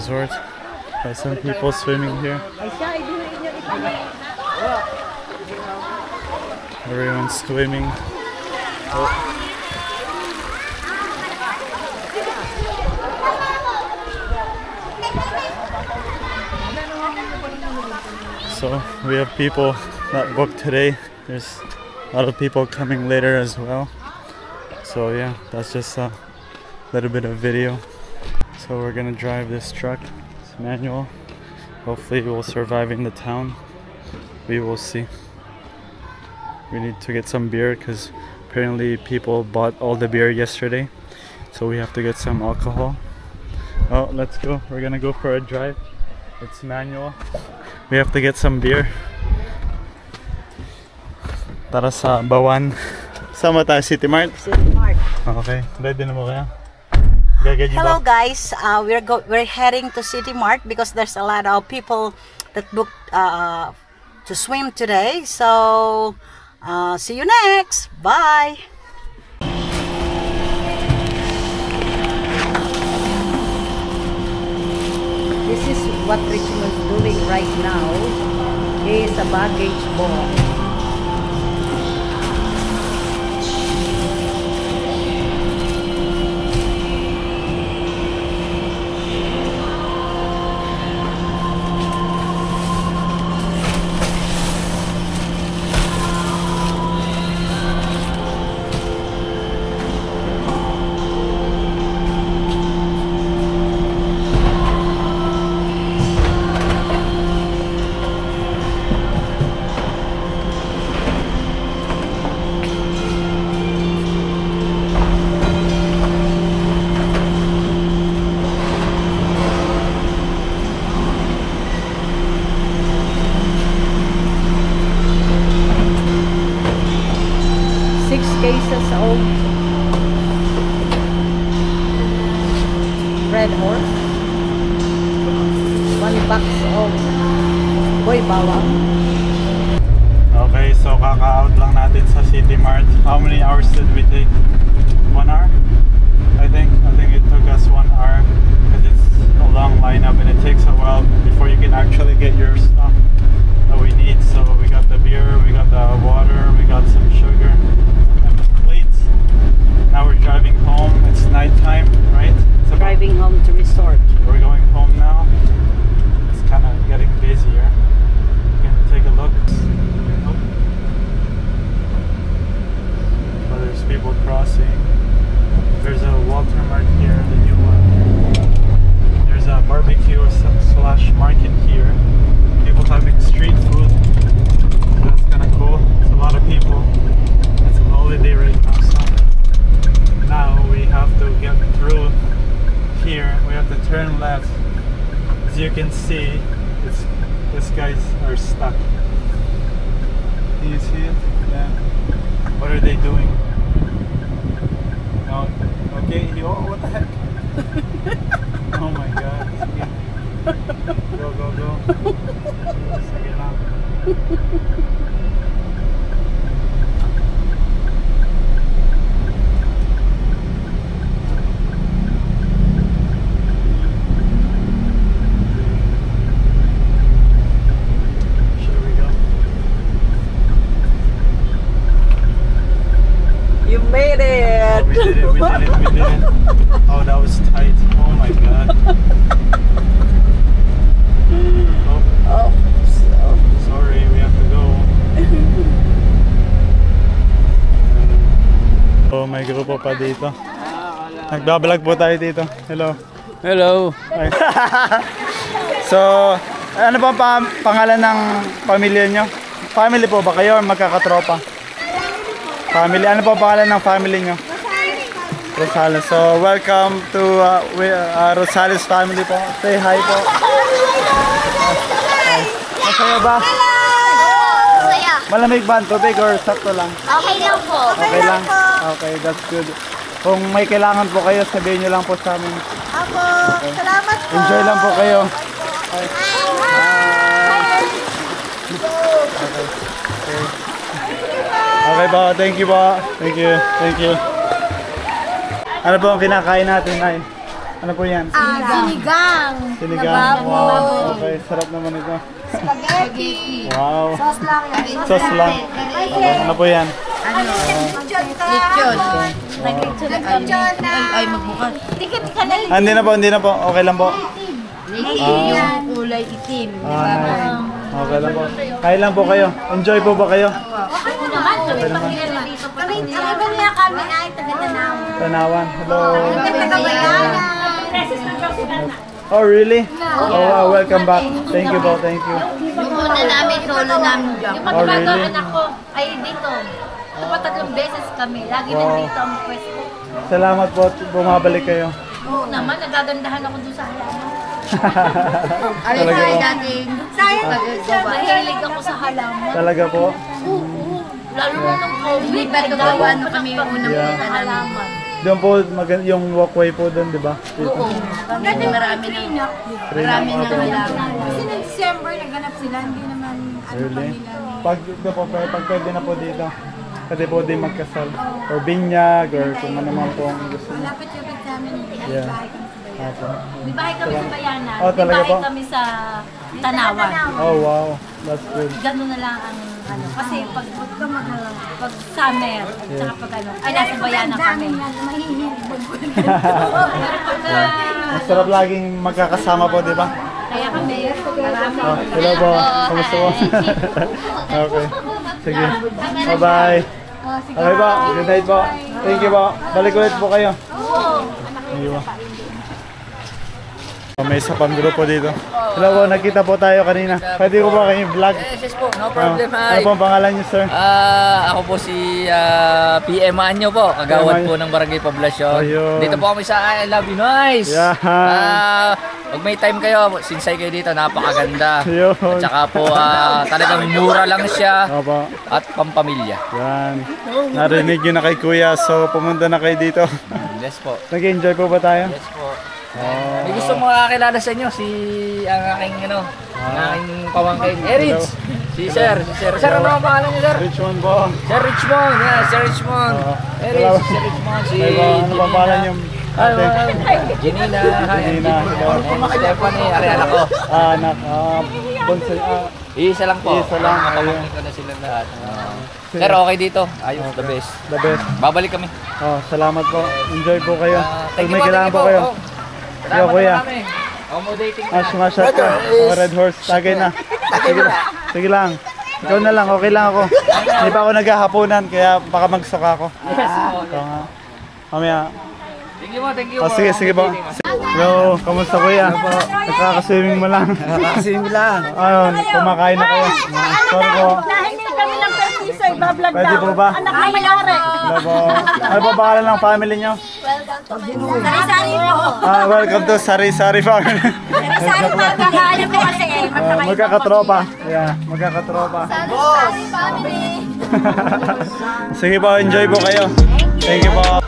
resort. Got some people swimming here. Everyone's swimming. Oh. So we have people that booked today. There's a lot of people coming later as well. So yeah, that's just a little bit of video. So we're gonna drive this truck. It's manual. Hopefully we'll survive in the town. We will see. We need to get some beer because apparently people bought all the beer yesterday. So we have to get some alcohol. Oh, let's go. We're gonna go for a drive. It's manual. We have to get some beer. Tara sa Bawan. Sama tayo, City Mart? City Mart. Okay. Ready na mo kaya? Hello guys, we're heading to City Mart because there's a lot of people that booked to swim today. So see you next. Bye. This is what Richmond's doing right now. He is a baggage ball. Cases of red horse, 1 box of boy bawang. Okay, so kaka-out lang natin sa City Mart. How many hours did we take? 1 hour? I think it took us 1 hour because it's a long lineup and it takes a while before you can actually get your stuff that we need. So we got the beer, we got the water, we got some sugar. Now we're driving home. It's nighttime, right? It's Driving home to resort. We're going home now. It's kind of getting busier. You can take a look. Oh. Oh, there's people crossing. There's a Walter Mart here, the new one. There's a barbecue slash market here. People having street food. That's kind of cool. It's a lot of people. It's a holiday right now. Now we have to get through here. We have to turn left. As you can see, these guys are stuck. Do you see it? Yeah. What are they doing? Oh, okay. Oh, what the heck? Oh my God. Go, go, go. Sige lang. You made it! Oh, we did it. Oh, that was tight. Oh my God. Oh, sorry, we have to go. Oh, may grupo pa dito. Nagbablog po tayo dito. Hello. Hello. So, ano ba pangalan ng pamilya nyo? Family po ba kayo or magkakatropa? Family. Ano po pangalan ng family nyo? Rosales. So, welcome to Rosales family po. Say hi po. Masaya ba? Masaya. Malamig ba ang tubig or sakto lang? Okay lang po. Okay lang? Okay, that's good. Kung may kailangan po kayo, sabihin nyo lang po sa amin. Apo. Salamat po. Enjoy lang po kayo. Bye. Okay po, thank you po. Thank you. Ano po ang kinakain natin, Nay? Ano po yan? Sinigang. Sinigang. Wow. Okay, sarap naman ito. Spaghetti. Wow. Sauce lang yan. Sauce lang. Ano po yan? Lechon. Ay, magbukas. Tikit ka na. Ah, hindi na po. Okay lang po. Yung kulay itim. Ah, okay lang po. Kain lang po kayo. Enjoy po ba kayo? Kami ba niya kami ay taga-Tanaw. Tanawan. Hello. Taga-Bayana. Oh, really? Oh, wow. Welcome back. Thank you po. Thank you. Yung una namin, solo namin dyan. Yung Oh, pagbago really? anak ko ay dito. Kapag 3 beses kami, lagi Wow. nandito ang pwesto. Salamat po. Bumabalik kayo. Oo naman, nagagandahan ako dun sa halaman. Ay, Talaga ay, po. dating Mahilig ako sa halaman. Talaga po. Lalo na nung COVID, Hindi pa ito gawa nung kami yung unang Yeah. punta namin. halaman. Doon po, yung walkway po doon, di ba? Dito. Oo. Kasi marami ng halaman. Kasi noong December naganap sila, hindi naman Really? Pag pwede na po dito. Pwede po din magkasal. Or binyag, or kung ano man po ang gusto niyo. Lapit-lapit sa amin. Yeah. Apo. May bahay kami sa Bayanan. Oh, May talaga bahay po? kami sa Tanawan. Oh, wow. That's good. Ganun na lang ang ano. Kasi pag summer, tsaka pag ano, ay nasa Bayanan kami. Ang sarap laging magkakasama po, di ba? Kaya kami, marami. Oh, hello po. Kamusta po? Okay. Sige. Bye-bye. Okay po. Good night po. Thank you po. Balik ulit po kayo. Thank you po. May isa pang grupo dito. Hello po, nakita po tayo kanina. Pwede ko ba kayo vlog? Yes po, no problem. Ano Hi. po ang pangalan niyo, sir? Ako po si PM Anyo po, kagawad po ng Barangay Poblasyon. Ayun. Dito po kami sa I Love You Noise. Yeah. Pag may time kayo, sinsay kayo dito, napakaganda. Ayun. At saka po talagang mura lang siya Opo. at pampamilya. Yan. Narinig yun na kay Kuya, so pumunta na kayo dito. Yes po. Nag-enjoy po ba tayo? Yes po. Oh. May gusto mo makakilala sa inyo ang aking ang aking pamangkin. Rich. Si Sir. Sir, ano ang pangalan niyo, Sir? Richmond po. Sir Richmond. Yeah, Sir Richmond. Hello. Rich, Sir Richmond. Si Ay po, ano ba pangalan niyo? Ate? Janina. Janina. Stephanie. Ari anak ko. Anak. Bunso. Isa lang po. Isa lang, Kapamangkin ko na sila lahat. Sir, okay dito. Ayos, the best. The best. Babalik kami. Oh, salamat po. Enjoy po kayo. Pag Thank you may po, kailangan thank po you kayo. po. Salamat Yo, kuya. po kami. Accommodating na. Smash ka. Oh, Red Horse. Tagay na. Sige lang. Ikaw na lang. Okay lang ako. Hindi pa ako naghahaponan, kaya baka magsuka ako. Ito nga. Mamaya. Thank you po, thank you Oh, po. sige po. Hello, kamusta kuya? Nakaka-swimming mo lang. Nakakasing lang. Ayun, kumakain na kayo. Sorry po. Nahingi kami ng permiso, ibablog Pwede po ba? Anak na mayari. Hello po. Ano po pangalan ng family nyo? Sari-sari po. Welcome to Sari Sari family. Sari-sari po. Kakain po kasi. Magkakatropa. Yeah, magkakatropa. Sari family. Sige po, enjoy po kayo. Thank you po.